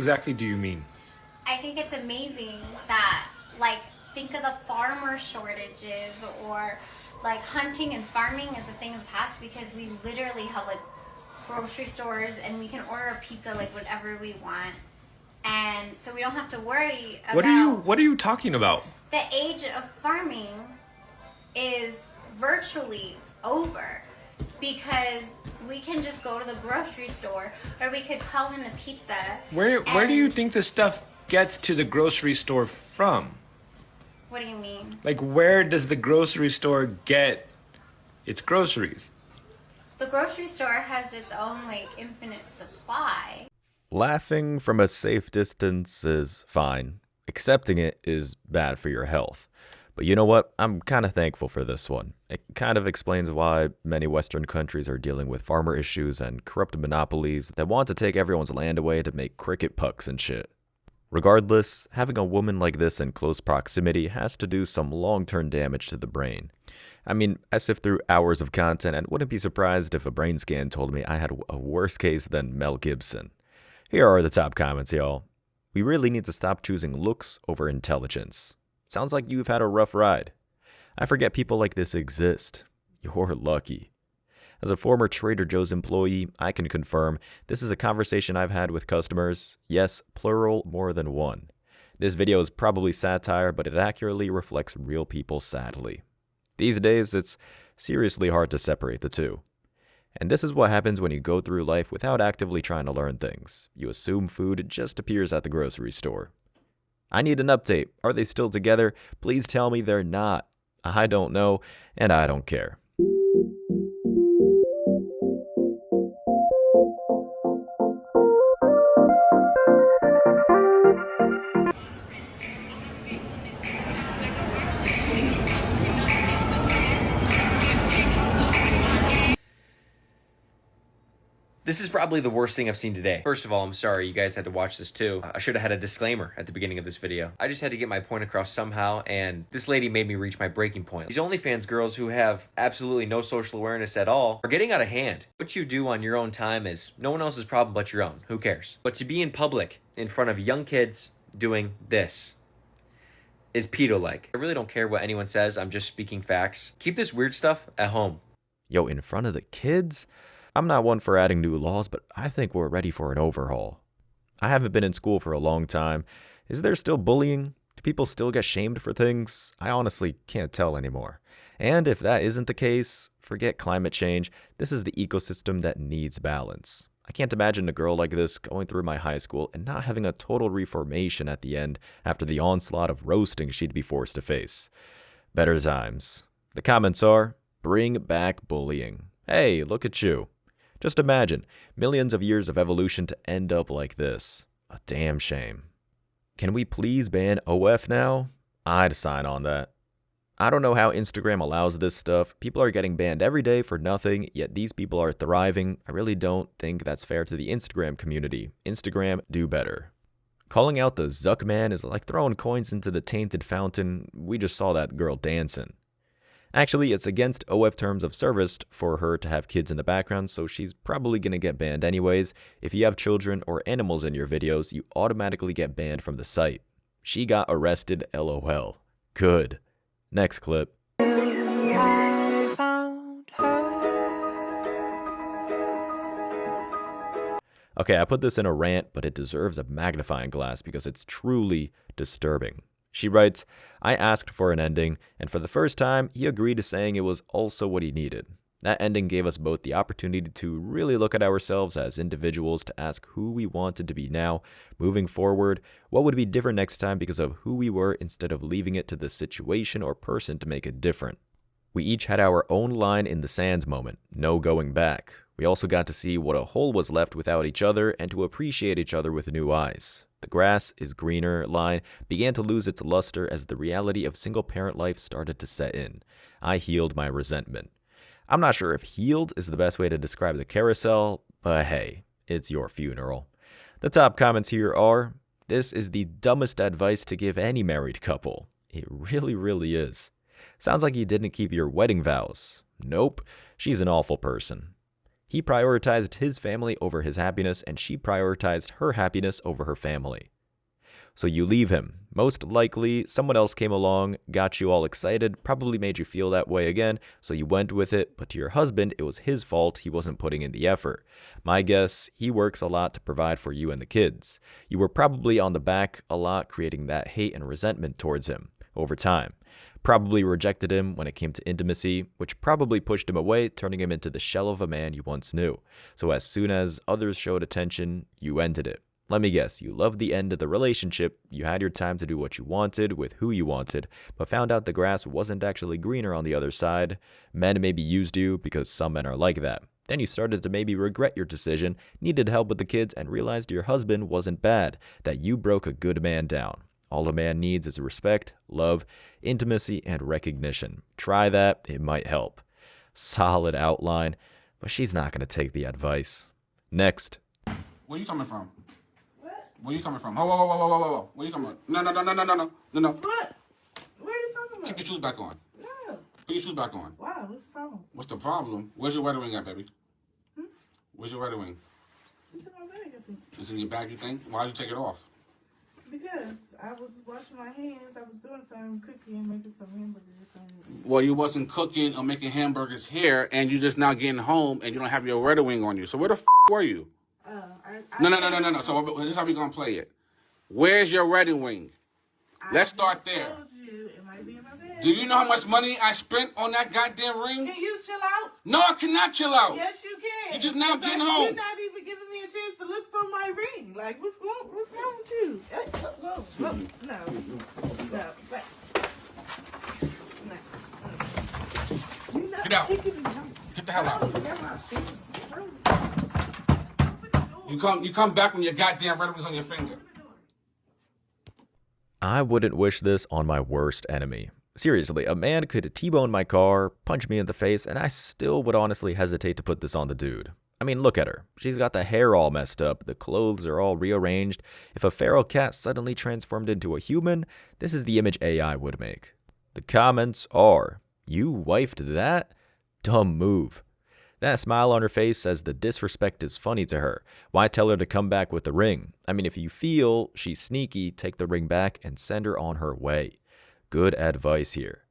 Exactly do you mean? I think it's amazing that, like, think of the farmer shortages or like hunting and farming as a thing of the past because we literally have like grocery stores and we can order a pizza like whenever we want. And so we don't have to worry What are you about what are you talking about? the age of farming is virtually over because we can just go to the grocery store or we could call in a pizza. Where do you And think the stuff gets to the grocery store from? what do you mean? Like where does the grocery store get its groceries? The grocery store has its own like infinite supply. Laughing from a safe distance is fine. Accepting it is bad for your health. But you know what? I'm kind of thankful for this one. It kind of explains why many Western countries are dealing with farmer issues and corrupt monopolies that want to take everyone's land away to make cricket pucks and shit. Regardless, having a woman like this in close proximity has to do some long term damage to the brain. I mean, I sift through hours of content and wouldn't be surprised if a brain scan told me I had a worse case than Mel Gibson. Here are the top comments, y'all. We really need to stop choosing looks over intelligence. Sounds like you've had a rough ride. I forget people like this exist. You're lucky. As a former Trader Joe's employee, I can confirm this is a conversation I've had with customers. Yes, plural, more than one. This video is probably satire, but it accurately reflects real people sadly. These days, it's seriously hard to separate the two. And this is what happens when you go through life without actively trying to learn things. You assume food just appears at the grocery store. I need an update. Are they still together? Please tell me they're not. I don't know, and I don't care. This is probably the worst thing I've seen today. First of all, I'm sorry you guys had to watch this too. I should have had a disclaimer at the beginning of this video. I just had to get my point across somehow, and this lady made me reach my breaking point. These OnlyFans girls who have absolutely no social awareness at all are getting out of hand. What you do on your own time is no one else's problem but your own. Who cares? But to be in public, in front of young kids, doing this is pedo-like. I really don't care what anyone says. I'm just speaking facts. Keep this weird stuff at home. Yo, in front of the kids? I'm not one for adding new laws, but I think we're ready for an overhaul. I haven't been in school for a long time. Is there still bullying? Do people still get shamed for things? I honestly can't tell anymore. And if that isn't the case, forget climate change. This is the ecosystem that needs balance. I can't imagine a girl like this going through my high school and not having a total reformation at the end after the onslaught of roasting she'd be forced to face. Better times. The comments are, bring back bullying. Hey, look at you. Just imagine, millions of years of evolution to end up like this. A damn shame. Can we please ban OF now? I'd sign on that. I don't know how Instagram allows this stuff. People are getting banned every day for nothing, yet these people are thriving. I really don't think that's fair to the Instagram community. Instagram, do better. Calling out the Zuck man is like throwing coins into the tainted fountain. We just saw that girl dancing. Actually, it's against OF terms of service for her to have kids in the background, so she's probably going to get banned anyways. If you have children or animals in your videos, you automatically get banned from the site. She got arrested, LOL. Good. Next clip. Okay, I put this in a rant, but it deserves a magnifying glass because it's truly disturbing. She writes, I asked for an ending, and for the first time, he agreed to saying it was also what he needed. That ending gave us both the opportunity to really look at ourselves as individuals, to ask who we wanted to be now, moving forward, what would be different next time because of who we were instead of leaving it to the situation or person to make it different. We each had our own line in the sands moment, no going back. We also got to see what a hole was left without each other and to appreciate each other with new eyes. The grass is greener line began to lose its luster as the reality of single-parent life started to set in. I healed my resentment. I'm not sure if healed is the best way to describe the carousel, but hey, it's your funeral. The top comments here are, this is the dumbest advice to give any married couple. It really is. Sounds like you didn't keep your wedding vows. Nope, she's an awful person. He prioritized his family over his happiness, and she prioritized her happiness over her family. So you leave him. Most likely, someone else came along, got you all excited, probably made you feel that way again, so you went with it, but to your husband, it was his fault he wasn't putting in the effort. My guess, he works a lot to provide for you and the kids. You were probably on the back a lot, creating that hate and resentment towards him over time. Probably rejected him when it came to intimacy, which probably pushed him away, turning him into the shell of a man you once knew. So as soon as others showed attention, you ended it. Let me guess, you loved the end of the relationship, you had your time to do what you wanted with who you wanted, but found out the grass wasn't actually greener on the other side. Men maybe used you because some men are like that. Then you started to maybe regret your decision, needed help with the kids, and realized your husband wasn't bad, that you broke a good man down. All a man needs is respect, love, intimacy, and recognition. Try that, it might help. Solid outline, but she's not going to take the advice. Next. Where you coming from? Where you coming from? Whoa. Where you coming from? No. What? Where are you talking about? Keep your shoes back on. No. Put your shoes back on. Wow, what's the problem? What's the problem? Where's your wedding ring at, baby? Where's your wedding ring? It's in my bag, I think. It's in your bag, you think? Why'd you take it off? Because I was washing my hands, I was doing some cooking and making some hamburgers. Well, you wasn't cooking or making hamburgers here, and you just now getting home, and you don't have your wedding ring on you. So where the were you? No. So this is how we gonna play it. Where's your wedding ring? Let's start there. Told you it might be in my bag. Do you know how much money I spent on that goddamn ring? Can you chill out? No, I cannot chill out. Yes, you can. You just now It's getting like home. You're not even giving me a chance to look for my ring. Like, what's wrong with you? Whoa. No. Back. No. You're not Get out. kicking me out. Get the hell out. Oh, get my shoes. What's wrong with you? You come back when your goddamn wedding ring's on your finger. I wouldn't wish this on my worst enemy. Seriously, a man could T-bone my car, punch me in the face, and I still would honestly hesitate to put this on the dude. I mean, look at her. She's got the hair all messed up, the clothes are all rearranged. If a feral cat suddenly transformed into a human, this is the image AI would make. The comments are, "You wifed that? Dumb move." That smile on her face says the disrespect is funny to her. Why tell her to come back with the ring? I mean, if you feel she's sneaky, take the ring back and send her on her way. Good advice here.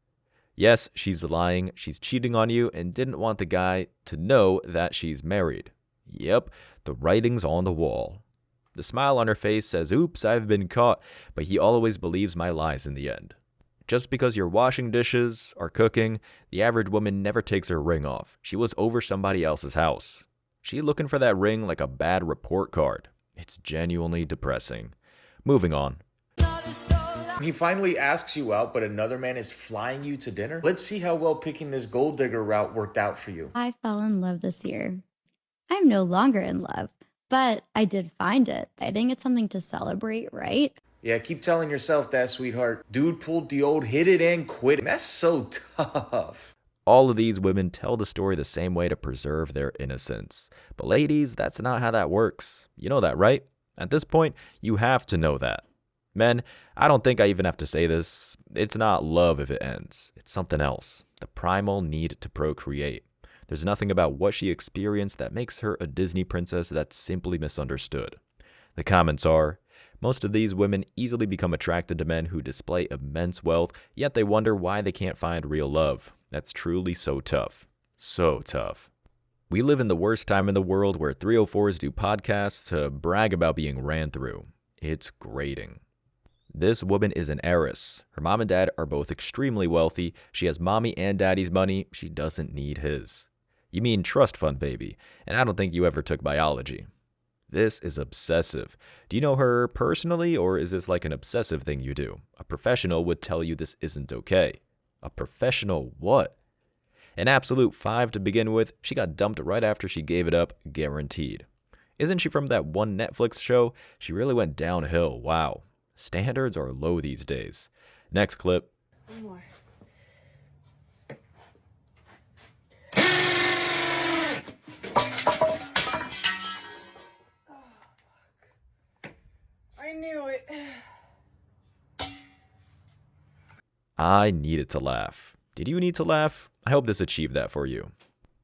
Yes, she's lying, she's cheating on you, and didn't want the guy to know that she's married. Yep, the writing's on the wall. The smile on her face says, "Oops, I've been caught," but he always believes my lies in the end. Just because you're washing dishes or cooking, the average woman never takes her ring off. She was over somebody else's house. She looking for that ring like a bad report card. It's genuinely depressing. Moving on. He finally asks you out, but another man is flying you to dinner? Let's see how well picking this gold digger route worked out for you. I fell in love this year. I'm no longer in love, but I did find it. I think it's something to celebrate, right? Yeah, keep telling yourself that, sweetheart. Dude pulled the old hit it and quit it. That's so tough. All of these women tell the story the same way to preserve their innocence. But ladies, that's not how that works. You know that, right? At this point, you have to know that. Men, I don't think I even have to say this. It's not love if it ends. It's something else. The primal need to procreate. There's nothing about what she experienced that makes her a Disney princess that's simply misunderstood. The comments are, most of these women easily become attracted to men who display immense wealth, yet they wonder why they can't find real love. That's truly so tough. So tough. We live in the worst time in the world where 304s do podcasts to brag about being ran through. It's grating. This woman is an heiress. Her mom and dad are both extremely wealthy. She has mommy and daddy's money. She doesn't need his. You mean trust fund, baby. And I don't think you ever took biology. This is obsessive. Do you know her personally, or is this like an obsessive thing you do? A professional would tell you this isn't okay. A professional what? An absolute 5 to begin with. She got dumped right after she gave it up, guaranteed. Isn't she from that one Netflix show? She really went downhill. Wow. Standards are low these days. Next clip. One more. I knew it. I needed to laugh. Did you need to laugh? I hope this achieved that for you.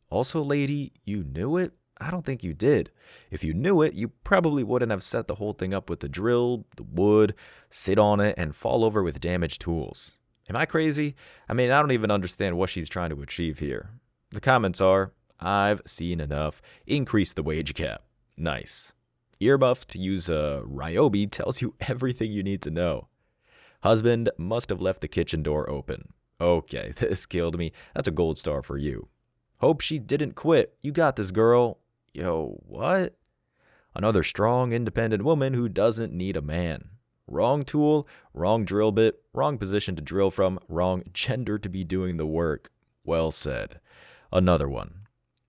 Also, lady, you knew it? I don't think you did. If you knew it, you probably wouldn't have set the whole thing up with the drill, the wood, sit on it, and fall over with damaged tools. Am I crazy? I mean, I don't even understand what she's trying to achieve here. The comments are, I've seen enough. Increase the wage cap. Nice. Earbuff, to use a Ryobi, tells you everything you need to know. Husband must have left the kitchen door open. Okay, this killed me. That's a gold star for you. Hope she didn't quit. You got this, girl. Yo, what? Another strong, independent woman who doesn't need a man. Wrong tool, wrong drill bit, wrong position to drill from, wrong gender to be doing the work. Well said. Another one.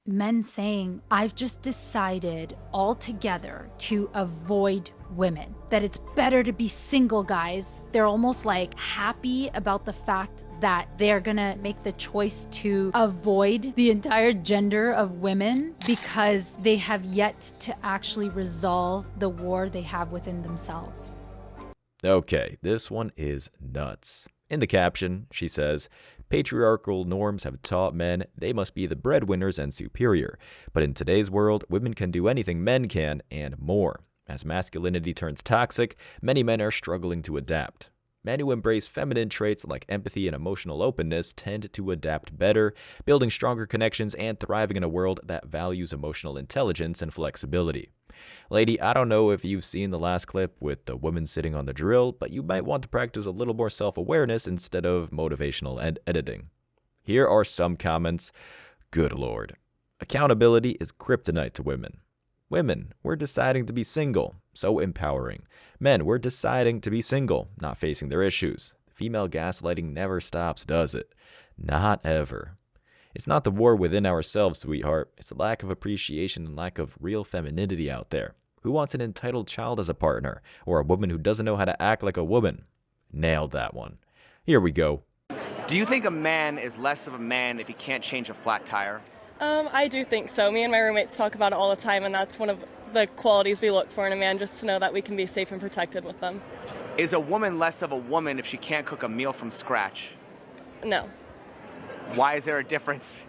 Men saying, I've just decided altogether to avoid women, that it's better to be single, guys. They're almost like happy about the fact that they're gonna make the choice to avoid the entire gender of women because they have yet to actually resolve the war they have within themselves. Okay, this one is nuts. In the caption, she says, patriarchal norms have taught men they must be the breadwinners and superior. But in today's world, women can do anything men can and more. As masculinity turns toxic, many men are struggling to adapt. Men who embrace feminine traits like empathy and emotional openness tend to adapt better, building stronger connections and thriving in a world that values emotional intelligence and flexibility. Lady, I don't know if you've seen the last clip with the woman sitting on the drill, but you might want to practice a little more self-awareness instead of motivational editing. Here are some comments. Good Lord. Accountability is kryptonite to women. Women, we're deciding to be single. So empowering. Men, we're deciding to be single, not facing their issues. Female gaslighting never stops, does it? Not ever. It's not the war within ourselves, sweetheart. It's the lack of appreciation and lack of real femininity out there. Who wants an entitled child as a partner? Or a woman who doesn't know how to act like a woman? Nailed that one. Here we go. Do you think a man is less of a man if he can't change a flat tire? I do think so. Me and my roommates talk about it all the time, and that's one of the qualities we look for in a man, just to know that we can be safe and protected with them. Is a woman less of a woman if she can't cook a meal from scratch? No. Why is there a difference?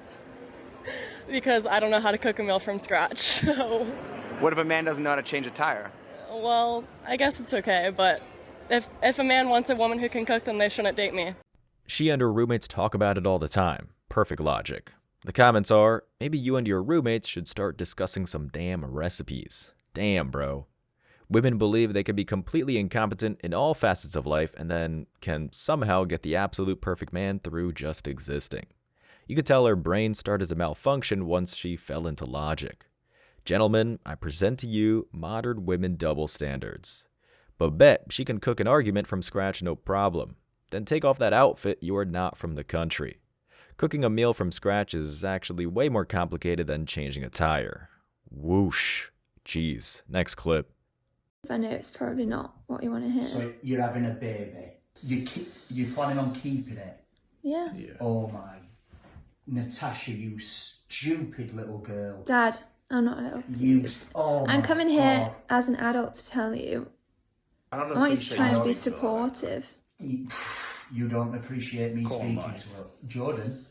Because I don't know how to cook a meal from scratch, so... What if a man doesn't know how to change a tire? Well, I guess it's okay, but if a man wants a woman who can cook, then they shouldn't date me. She and her roommates talk about it all the time. Perfect logic. The comments are, maybe you and your roommates should start discussing some damn recipes. Damn, bro. Women believe they can be completely incompetent in all facets of life and then can somehow get the absolute perfect man through just existing. You could tell her brain started to malfunction once she fell into logic. Gentlemen, I present to you modern women double standards. Babette, she can cook an argument from scratch no problem. Then take off that outfit, you are not from the country. Cooking a meal from scratch is actually way more complicated than changing a tire. Whoosh. Jeez. Next clip. I know it's probably not what you want to hear. So you're having a baby. You're planning on keeping it? Yeah. Oh my. Natasha, you stupid little girl. Dad, I'm not a little I'm coming here as an adult to tell you. I want you to try and be supportive. You don't appreciate me speaking to her. Jordan?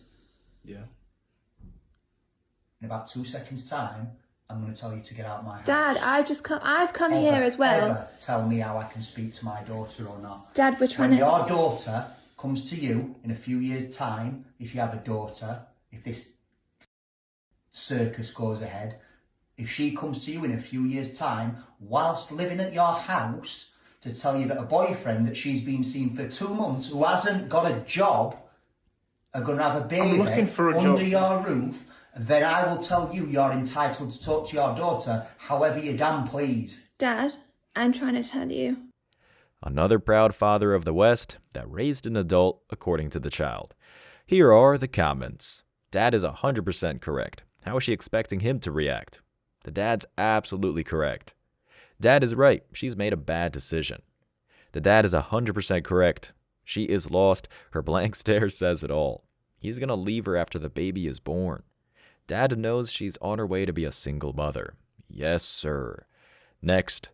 Yeah? In about 2 seconds' time, I'm going to tell you to get out of my house. Dad, I've come here as well. Ever tell me how I can speak to my daughter or not. Dad, we're trying when your daughter comes to you in a few years' time, if you have a daughter, if this circus goes ahead, if she comes to you in a few years' time, whilst living at your house, to tell you that a boyfriend that she's been seeing for 2 months who hasn't got a job are going to have a baby under your roof, then I will tell you you're entitled to talk to your daughter however you damn please. Dad, I'm trying to tell you. Another proud father of the West that raised an adult according to the child. Here are the comments. Dad is 100% correct. How is she expecting him to react? The dad's absolutely correct. Dad is right. She's made a bad decision. The dad is 100% correct. She is lost. Her blank stare says it all. He's going to leave her after the baby is born. Dad knows she's on her way to be a single mother. Yes, sir. Next.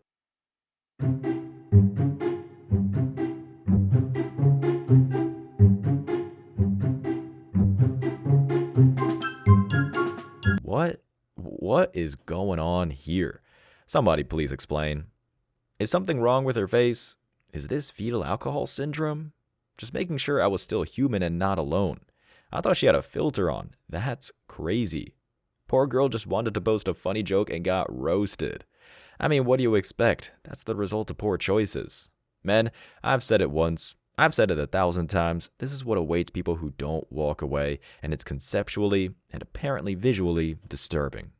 What? What is going on here? Somebody please explain. Is something wrong with her face? Is this fetal alcohol syndrome? Just making sure I was still human and not alone. I thought she had a filter on. That's crazy. Poor girl just wanted to post a funny joke and got roasted. I mean, what do you expect? That's the result of poor choices. Men, I've said it once. I've said it 1,000 times. This is what awaits people who don't walk away, and it's conceptually and apparently visually disturbing.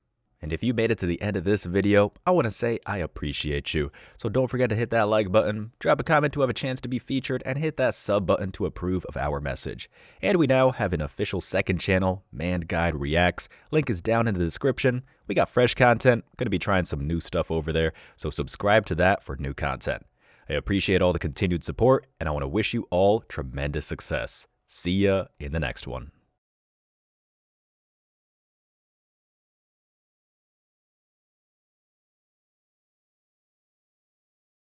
And if you made it to the end of this video, I want to say I appreciate you. So don't forget to hit that like button, drop a comment to have a chance to be featured, and hit that sub button to approve of our message. And we now have an official second channel, Man Guide Reacts. Link is down in the description. We got fresh content, going to be trying some new stuff over there, so subscribe to that for new content. I appreciate all the continued support, and I want to wish you all tremendous success. See ya in the next one.